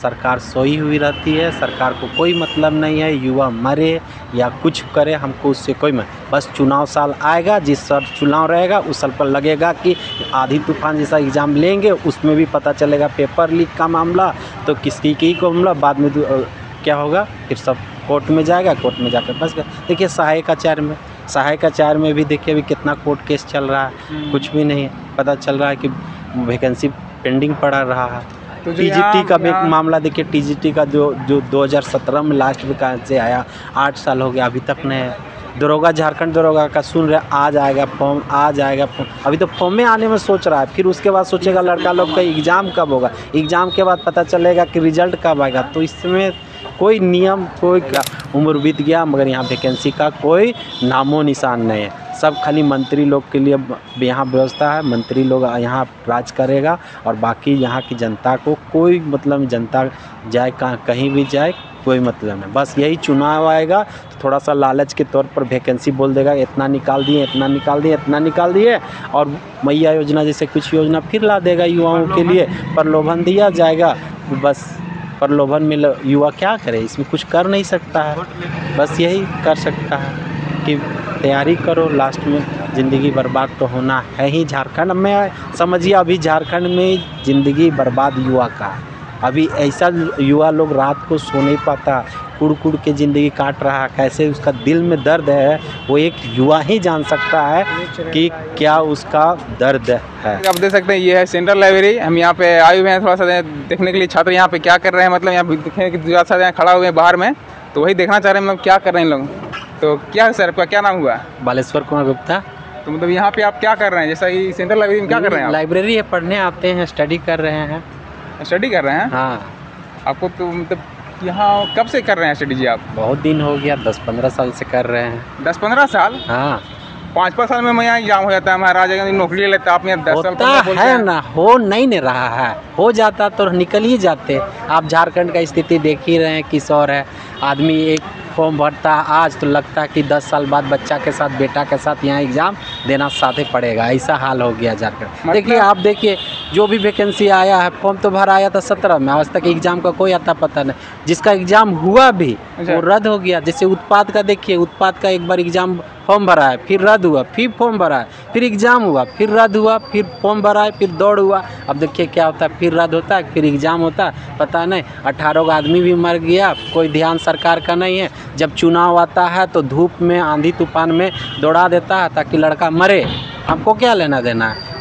सरकार सोई हुई रहती है। सरकार को कोई मतलब नहीं है युवा मरे या कुछ करे, हमको उससे कोई बस चुनाव साल आएगा, जिस साल चुनाव रहेगा उस साल पर लगेगा कि आंधी तूफान जैसा एग्ज़ाम लेंगे, उसमें भी पता चलेगा पेपर लीक का मामला तो किसकी की को मामला, बाद में क्या होगा, फिर सब कोर्ट में जाएगा, कोर्ट में जाकर फंस गया। देखिए सहायक आचार्य में भी देखिए अभी कितना कोर्ट केस चल रहा है, कुछ भी नहीं पता चल रहा है कि वैकेंसी पेंडिंग पड़ा रहा है। तो टीजीटी का भी मामला देखिए, टीजीटी का जो 2017 में लास्ट वैकेंसी आया, 8 साल हो गया अभी तक नहीं है। दरोगा, झारखंड दरोगा का सुन रहे आज आएगा फॉर्म, आज आएगा फॉर्म, अभी तो फॉर्म में आने में सोच रहा है, फिर उसके बाद सोचेगा लड़का लोग का एग्ज़ाम कब होगा, एग्ज़ाम के बाद पता चलेगा कि रिजल्ट कब आएगा। तो इसमें कोई नियम, कोई उम्र बीत गया, मगर यहाँ वैकेंसी का कोई नामो निशान नहीं है। सब खाली मंत्री लोग के लिए यहाँ व्यवस्था है, मंत्री लोग यहाँ राज करेगा और बाकी यहाँ की जनता को कोई मतलब, जनता जाए कहीं भी जाए कोई मतलब नहीं। बस यही चुनाव आएगा तो थोड़ा सा लालच के तौर पर वैकेंसी बोल देगा, इतना निकाल दिए, इतना निकाल दिए, इतना निकाल दिए, और मैया योजना जैसे कुछ योजना फिर ला देगा युवाओं के लिए, प्रलोभन दिया जाएगा। बस प्रलोभन में युवा क्या करे, इसमें कुछ कर नहीं सकता है, बस यही कर सकता है कि तैयारी करो, लास्ट में ज़िंदगी बर्बाद तो होना है ही। झारखंड में समझिए अभी झारखंड में ज़िंदगी बर्बाद युवा का है। अभी ऐसा युवा लोग रात को सो नहीं पाता, कुड़ के ज़िंदगी काट रहा है, कैसे उसका दिल में दर्द है वो एक युवा ही जान सकता है कि क्या उसका दर्द है। आप देख सकते हैं ये है सेंट्रल लाइब्रेरी। हम यहाँ पे आए हुए हैं थोड़ा सा देखने के लिए छात्र यहाँ पे क्या कर रहे हैं, मतलब यहाँ देखने के यहाँ खड़ा हुए हैं बाहर में, तो वही देखना चाह रहे हैं मतलब क्या कर रहे हैं लोग। तो क्या है सर, आपका क्या नाम हुआ? बालेश्वर कुमार गुप्ता। तो मतलब यहाँ पे आप क्या कर रहे हैं, जैसा कि सेंट्रल लाइब्रेरी में क्या कर रहे हैं आप? लाइब्रेरी है, पढ़ने आते हैं, स्टडी कर रहे हैं। स्टडी कर रहे हैं? हाँ। आपको तो मतलब यहाँ कब से कर रहे हैं स्टडी जी आप? बहुत दिन हो गया, 10-15 साल से कर रहे हैं। 10-15 साल? हाँ। 5-5 साल में मैं यहाँ एग्जाम हो जाता है, महाराज नौकरी ले लेता है, आप यहाँ 10 साल होता है ना, हो नहीं रहा है, हो जाता तो निकल ही जाते। आप झारखंड का स्थिति देख ही रहे हैं, किशोर है आदमी, एक फॉर्म भरता है आज तो लगता है कि 10 साल बाद बच्चा के साथ, बेटा के साथ यहाँ एग्ज़ाम देना साथे पड़ेगा, ऐसा हाल हो गया झारखंड। देखिए आप देखिए जो भी वैकेंसी आया है, फॉर्म तो भरा आया था 17 में, आज तक एग्ज़ाम का कोई आता पता नहीं। जिसका एग्ज़ाम हुआ भी वो रद्द हो गया। जैसे उत्पाद का देखिए, उत्पाद का एक बार एग्ज़ाम फॉर्म भरा है, फिर रद्द हुआ, फिर फॉर्म भरा है, फिर एग्ज़ाम हुआ, फिर रद्द हुआ, फिर फॉर्म भरा है, फिर दौड़ हुआ। अब देखिए क्या होता है, फिर रद्द होता है, फिर एग्ज़ाम होता है, पता नहीं 18 आदमी भी मर गया, कोई ध्यान सरकार का नहीं है। जब चुनाव आता है तो धूप में, आंधी तूफान में दौड़ा देता है ताकि लड़का मरे। हमको क्या लेना देना है?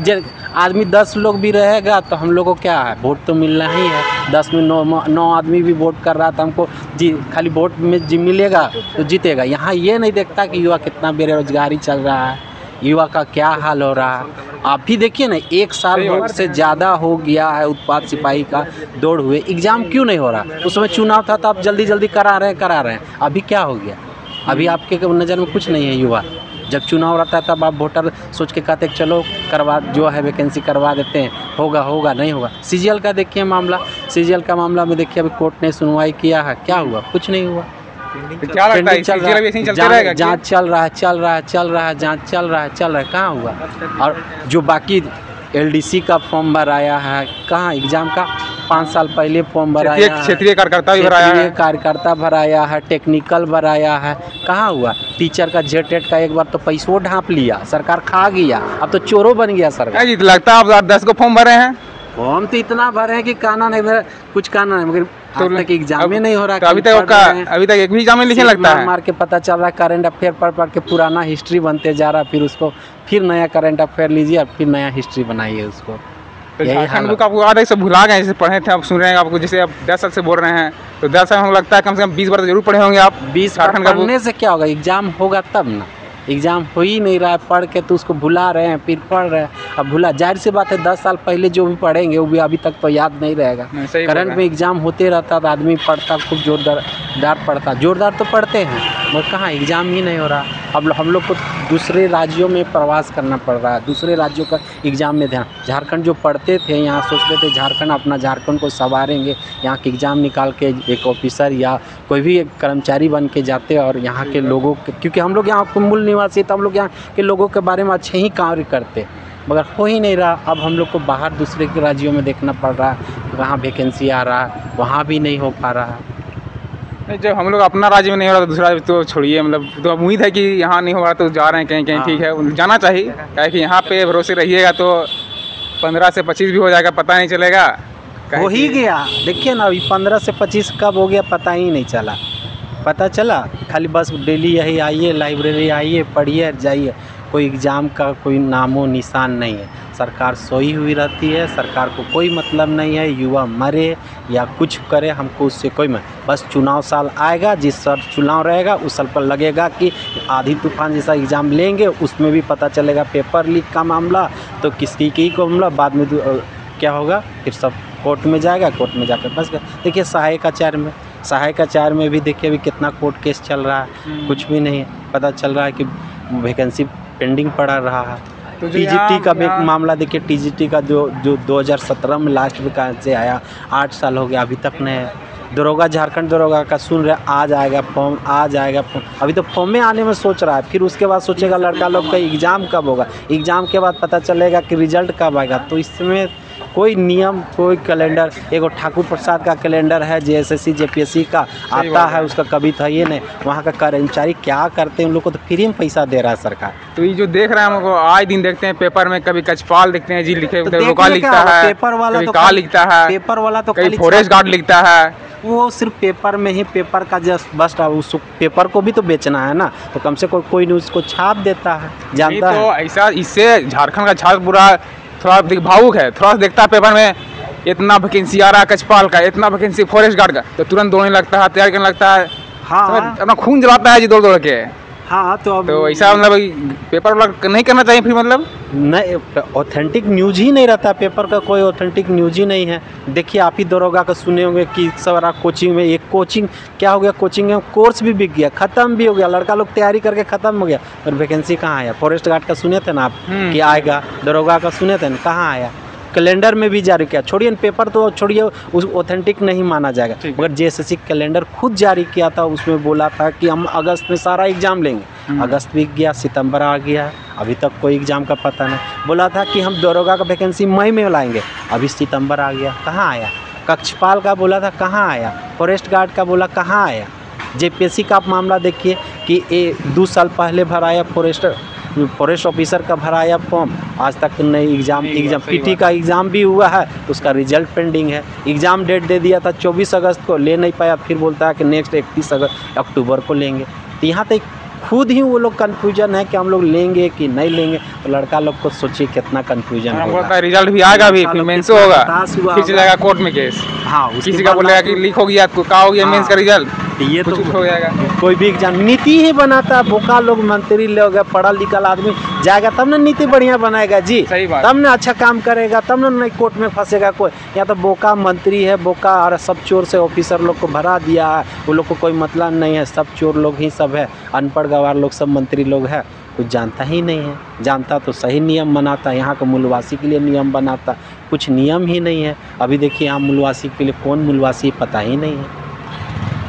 जब आदमी 10 लोग भी रहेगा तो हम लोग को क्या है, वोट तो मिलना ही है। 10 में 9 आदमी भी वोट कर रहा था, हमको जी खाली वोट में जी मिलेगा तो जीतेगा। यहाँ ये नहीं देखता कि युवा कितना बेरोजगारी चल रहा है, युवा का क्या हाल हो रहा है। आप भी देखिए ना, 1 साल से ज़्यादा हो गया है उत्पाद सिपाही का दौड़ हुए, एग्ज़ाम क्यों नहीं हो रहा? उसमें चुनाव था तो आप जल्दी जल्दी करा रहे हैं, अभी क्या हो गया? अभी आपके नज़र में कुछ नहीं है युवा। जब चुनाव रहता है तब आप वोटर सोच के कहते चलो करवा, जो है वैकेंसी करवा देते हैं, होगा नहीं होगा। सीजीएल का देखिए मामला, सीजीएल का मामला में देखिए अभी कोर्ट ने सुनवाई किया है, क्या हुआ? कुछ नहीं हुआ। क्या लगता है जांच चल रहा है, जांच चल रहा है, कहाँ हुआ? और जो बाकी एलडीसी का फॉर्म भराया है, कहाँ एग्ज़ाम का 5 साल पहले फॉर्म भराया है, क्षेत्रीय कार्यकर्ता भराया है, टेक्निकल भराया है, कहाँ हुआ? टीचर का जेटेट का एक बार तो पैसों ढाँप लिया, सरकार खा गया, अब तो चोरों बन गया सरकार। जी लगता है आप 10 को फॉर्म भरे हैं? फॉर्म तो इतना भरे हैं कि काना नहीं भरा, कुछ काना नहीं, मगर आज तक एग्जाम ही नहीं हो रहा। तो अभी तक एक भी एग्जाम में लिखने लगता है। मार के पता चल रहा है, करंट अफेयर पढ़ के पुराना हिस्ट्री बनते जा रहा है, फिर उसको फिर नया करंट अफेयर लीजिए और फिर नया हिस्ट्री बनाइए उसको। तो झारखंड बुक आपको आधे से भुला गए, जैसे पढ़े थे आप सुन रहे हैं, आपको जैसे आप 10 साल से बोल रहे हैं, तो 10 साल हमको लगता है कम से कम 20 बार तो जरूर पढ़े होंगे आप। 20 बार पढ़ने से क्या होगा? एग्जाम होगा तब ना। एग्ज़ाम हो ही नहीं रहा है, पढ़ के तो उसको भुला रहे हैं, फिर पढ़ रहे हैं, अब भुला। जाहिर सी बात है 10 साल पहले जो भी पढ़ेंगे वो भी अभी तक तो याद नहीं रहेगा। करंट में एग्ज़ाम होते रहता तो आदमी पढ़ता, खूब जोरदार पढ़ता, जोरदार तो पढ़ते हैं, मगर कहाँ एग्ज़ाम ही नहीं हो रहा। अब हम लोग को दूसरे राज्यों में प्रवास करना पड़ रहा है, दूसरे राज्यों का एग्ज़ाम में ध्यान। झारखंड जो पढ़ते थे यहाँ सोचते थे झारखंड अपना झारखंड को संवारेंगे, यहाँ के एग्ज़ाम निकाल के एक ऑफिसर या कोई भी एक कर्मचारी बन के जाते और यहाँ के लोगों के, क्योंकि हम लोग यहाँ मूल निवासी तो हम लोग यहाँ के लोगों के बारे में अच्छे ही कार्य करते, मगर हो ही नहीं रहा। अब हम लोग को बाहर दूसरे के राज्यों में देखना पड़ रहा है, वहाँ वैकेंसी आ रहा है, वहाँ भी नहीं हो पा रहा है। नहीं, जब हम लोग अपना राज्य में नहीं हो रहा तो दूसरा राज्य तो छोड़िए, मतलब तो उम्मीद है कि यहाँ नहीं हो रहा तो जा रहे हैं कहीं कहीं, ठीक है जाना चाहिए, क्या कि यहाँ पे भरोसे रहिएगा तो 15 से 25 भी हो जाएगा, पता नहीं चलेगा। हो ही गया, देखिए ना अभी 15 से 25 कब हो गया पता ही नहीं चला। पता चला खाली बस डेली यही आइए, लाइब्रेरी आइए, पढ़िए, जाइए। कोई एग्ज़ाम का कोई नामो निशान नहीं है। सरकार सोई हुई रहती है, सरकार को कोई मतलब नहीं है युवा मरे या कुछ करे, हमको उससे कोई बस चुनाव साल आएगा, जिस साल चुनाव रहेगा उस साल पर लगेगा कि आधी तूफान जैसा एग्ज़ाम लेंगे, उसमें भी पता चलेगा पेपर लीक का मामला तो किसकी की को मामला, बाद में क्या होगा, फिर सब कोर्ट में जाएगा, कोर्ट में जाकर बस गए। देखिए सहायक आचार्य में भी देखिए अभी कितना कोर्ट केस चल रहा है, कुछ भी नहीं पता चल रहा है कि वैकेंसी पेंडिंग पड़ा रहा है। तो टीजीटी का भी मामला देखिए, टीजीटी का जो 2017 में लास्ट वैकेंसी आया, 8 साल हो गया अभी तक नहीं है। दरोगा, झारखंड दरोगा का सुन रहे आज आएगा फॉर्म, आज आएगा फॉर्म, अभी तो फॉर्म में आने में सोच रहा है, फिर उसके बाद सोचेगा लड़का लोग का एग्ज़ाम कब होगा, एग्ज़ाम के बाद पता चलेगा कि रिजल्ट कब आएगा। तो इसमें कोई नियम, कोई कैलेंडर, एगो ठाकुर प्रसाद का कैलेंडर है जेएसएससी जेपीएससी का आता है, उसका कभी था ये नहीं। वहाँ का कर्मचारी क्या करते हैं, उन लोग को तो फ्री में पैसा दे रहा है सरकार। तो ये जो देख रहे हैं हमको आए दिन देखते हैं पेपर में, कभी कचपाल देखते हैं जी लिखे, तो कभी का लिखता है, पेपर वाला तो का लिखता है, पेपर वाला तो कहीं फॉरेस्ट गार्ड लिखता है। वो सिर्फ पेपर में ही, पेपर का जस्ट बस उस पेपर को भी तो बेचना है ना, तो कम से कम कोई न्यूज़ को छाप देता है, जानता है। तो ऐसा इससे झारखंड का छात्र पूरा थोड़ा भावुक है, थोड़ा सा देखता है पेपर में इतना वैकेंसी आ रहा है कचपाल का, इतना वैकेंसी फॉरेस्ट गार्ड का, तो तुरंत दौड़ने लगता है, तैयार करने लगता है। हाँ, अपना खून जलाता है जी दौड़ दौड़ के। हाँ तो ऐसा मतलब पेपर वाला नहीं करना चाहिए फिर, मतलब नहीं, ऑथेंटिक न्यूज़ ही नहीं रहता, पेपर का कोई ऑथेंटिक न्यूज़ ही नहीं है। देखिए आप ही दरोगा का सुने होंगे कि सारा कोचिंग में, एक कोचिंग क्या हो गया, कोचिंग में कोर्स भी बिक गया, ख़त्म भी हो गया, लड़का लोग तैयारी करके ख़त्म हो गया, और वैकेंसी कहाँ आया। फॉरेस्ट गार्ड का सुने थे ना आप कि आएगा, दरोगा का सुने थे ना, कहाँ आया, कैलेंडर में भी जारी किया, छोड़िए पेपर तो छोड़िए, उस ऑथेंटिक नहीं माना जाएगा। मगर जेएसएससी कैलेंडर खुद जारी किया था, उसमें बोला था कि हम अगस्त में सारा एग्ज़ाम लेंगे। अगस्त बीत गया, सितंबर आ गया, अभी तक कोई एग्ज़ाम का पता नहीं। बोला था कि हम दरोगा का वैकेंसी मई में लाएंगे, अभी सितंबर आ गया, कहाँ आया। कक्षपाल का बोला था, कहाँ आया। फॉरेस्ट गार्ड का बोला, कहाँ आया। जेपीएससी का आप मामला देखिए कि 2 साल पहले भराया फॉरेस्ट ऑफिसर का भराया फॉर्म, आज तक नहीं। एग्ज़ाम पीटी का एग्ज़ाम भी हुआ है, उसका रिजल्ट पेंडिंग है। एग्ज़ाम डेट दे दिया था 24 अगस्त को, ले नहीं पाया, फिर बोलता है कि नेक्स्ट 31 अक्टूबर को लेंगे। तो यहाँ तक खुद ही वो लोग कन्फ्यूजन है कि हम लोग लेंगे कि नहीं लेंगे। तो लड़का लोग को सोचिए कितना कन्फ्यूजन होगा। रिजल्ट भी आएगा, भी फिर मेंस होगा, फिर चलेगा कोर्ट में केस। हाँ, किसी का बोलेगा कि लीक हो गया, आपको क्या हो गया मेंस का रिजल्ट, ये तो हो जाएगा। कोई भी एग्जाम नीति ही बनाता है, बोका लोग, मंत्री लोग, पढ़ा लिखा आदमी जाएगा तब ना नीति बढ़िया बनाएगा जी, सही बात, तब ना अच्छा काम करेगा, तब ना नहीं कोर्ट में फंसेगा कोई। या तो बोका मंत्री है, बोका और सब चोर से ऑफिसर लोग को भरा दिया है, वो लोग को कोई मतलब नहीं है, सब चोर लोग ही सब है, अनपढ़ गवार लोग सब मंत्री लोग है, कुछ जानता ही नहीं है। जानता तो सही नियम बनाता, यहाँ के मूलवासी के लिए नियम बनाता, कुछ नियम ही नहीं है। अभी देखिए यहाँ मूलवासी के लिए कौन मूलवासी पता ही नहीं है।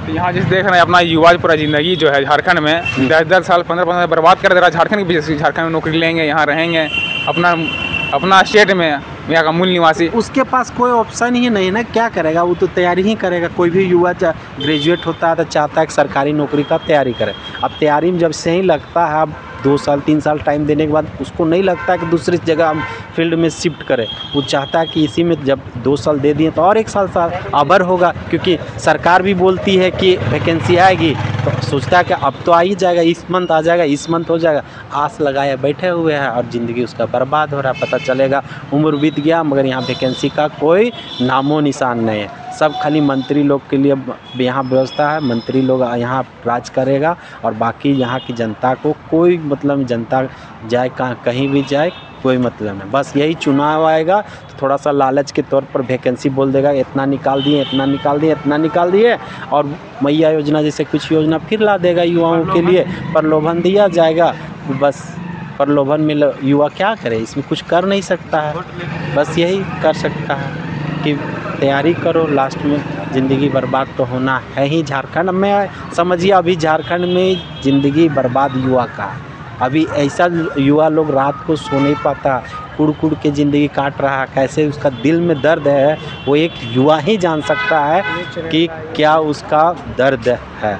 तो यहाँ जिस देख रहे हैं अपना युवा पूरा ज़िंदगी जो है झारखंड में 10-10 साल 15-15 बर्बाद कर दे रहा है झारखंड की वजह से। झारखंड में नौकरी लेंगे, यहाँ रहेंगे, अपना स्टेट में, यहाँ का मूल निवासी, उसके पास कोई ऑप्शन ही नहीं ना, क्या करेगा, वो तो तैयारी ही करेगा। कोई भी युवा ग्रेजुएट होता है तो चाहता है कि सरकारी नौकरी का तैयारी करे। अब तैयारी में जब से ही लगता है, अब 2 साल 3 साल टाइम देने के बाद उसको नहीं लगता है कि दूसरी जगह हम फील्ड में शिफ्ट करें, वो चाहता है कि इसी में जब 2 साल दे दिए तो और 1 साल अबर होगा, क्योंकि सरकार भी बोलती है कि वैकेंसी आएगी, तो सोचता है कि अब तो आ ही जाएगा, इस मंथ आ जाएगा, इस मंथ हो जाएगा, आस लगाए बैठे हुए हैं और ज़िंदगी उसका बर्बाद हो रहा है। पता चलेगा उम्र बीत गया, मगर यहाँ वैकेंसी का कोई नामो निशान नहीं है। सब खाली मंत्री लोग के लिए यहाँ व्यवस्था है, मंत्री लोग यहाँ राज करेगा और बाकी यहाँ की जनता को कोई मतलब, जनता जाए कहीं भी जाए कोई मतलब नहीं। बस यही चुनाव आएगा तो थोड़ा सा लालच के तौर पर वैकेंसी बोल देगा, इतना निकाल दिए, इतना निकाल दिए, इतना निकाल दिए, और मैया योजना जैसे कुछ योजना फिर ला देगा युवाओं के लिए, प्रलोभन दिया जाएगा। बस प्रलोभन में युवा क्या करे, इसमें कुछ कर नहीं सकता है। बस यही कर सकता है कि तैयारी करो, लास्ट में ज़िंदगी बर्बाद तो होना है ही। झारखंड में समझिए अभी झारखंड में ज़िंदगी बर्बाद युवा का है, अभी ऐसा युवा लोग रात को सो नहीं पाता, कुड़ कुड़ के ज़िंदगी काट रहा है, कैसे उसका दिल में दर्द है वो एक युवा ही जान सकता है कि क्या उसका दर्द है।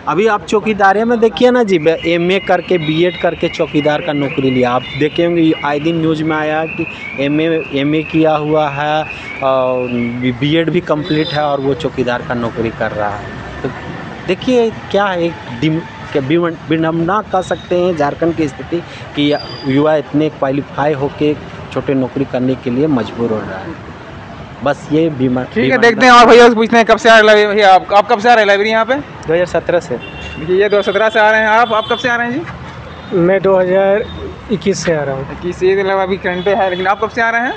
अभी आप चौकीदारी में देखिए ना जी, एमए करके बीएड करके चौकीदार का नौकरी लिया। आप देखे होंगे आए दिन न्यूज़ में आया कि एमए किया हुआ है और बीएड भी कंप्लीट है और वो चौकीदार का नौकरी कर रहा है। तो देखिए क्या है, एक विडंबना कह सकते हैं झारखंड की स्थिति कि युवा इतने क्वालिफाई होके छोटे नौकरी करने के लिए मजबूर हो रहा है। बस ये बीमा ठीक है, देखते हैं। और भैया से पूछते हैं कब से आ रहे हैं भैया, आप कब से आ रहे हैं लाइब्रेरी यहाँ पे? 2017 से। देखिए ये 2017 से आ रहे हैं। आप कब से आ रहे हैं जी? मैं 2021 से आ रहा हूँ। 21 ये मतलब अभी करंट है, लेकिन आप कब से आ रहे हैं?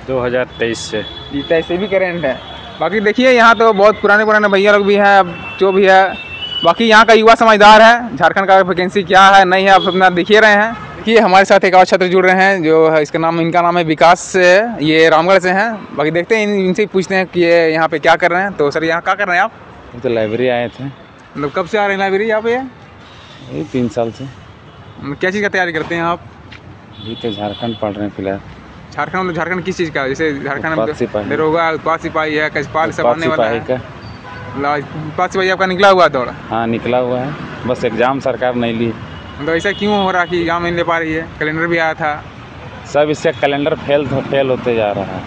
2023 से। 23 से भी करंट है। बाकी देखिए यहाँ तो बहुत पुराने भैया लोग भी हैं, अब जो भी है। बाकी यहाँ का युवा समझदार है, झारखंड का वैकेंसी क्या है नहीं है आप अपना देख ही रहे हैं। देखिए हमारे साथ एक और छात्र जुड़ रहे हैं जो है, इनका नाम है विकास से, ये रामगढ़ से हैं। बाकी देखते हैं इनसे ही पूछते हैं कि ये यहाँ पे क्या कर रहे हैं। तो सर यहाँ क्या कर रहे हैं आप? तो लाइब्रेरी आए थे। मतलब कब से आ रहे हैं लाइब्रेरी यहाँ पे? ये 3 साल से। मतलब क्या चीज़ का तैयारी करते हैं आप? अभी तो झारखंड पढ़ रहे हैं फिलहाल। झारखंड झारखंड किस चीज़ का? जैसे झारखंड उत्पाद सिपाही। दरोगा, उत्पाद सिपाही है, कचपाल सब आने वाला है। उत्पाद सिपाही आपका निकला हुआ दौड़? हाँ निकला हुआ है, बस एग्ज़ाम सरकार नहीं ली। तो ऐसा क्यों हो रहा कि एग्जाम नहीं ले पा रही है? कैलेंडर भी आया था। सब इससे कैलेंडर फेल होते जा रहा है।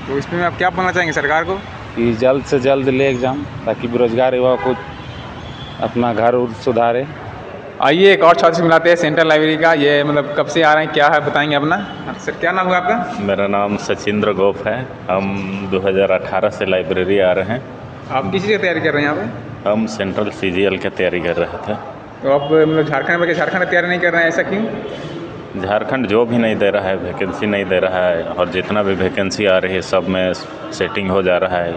तो इसमें आप क्या बोलना चाहेंगे सरकार को? कि जल्द से जल्द ले एग्ज़ाम, ताकि बेरोजगार युवा को अपना घर सुधारे। आइए एक और छात्र से मिलाते हैं सेंट्रल लाइब्रेरी का। ये मतलब कब से आ रहे हैं, क्या है बताएंगे अपना। सर क्या नाम हुआ आपका? मेरा नाम सचिंद्र गोप है। हम 2018 से लाइब्रेरी आ रहे हैं। आप किस चीज़ की तैयारी कर रहे हैं यहाँ पे? हम सेंट्रल सीजीएल की तैयारी कर रहे थे। तो आप मतलब झारखंड में झारखंड की तैयारी नहीं कर रहे हैं, ऐसा क्यों? झारखंड जो भी नहीं दे रहा है, वैकेंसी नहीं दे रहा है, और जितना भी वैकेंसी आ रही है सब में सेटिंग हो जा रहा है।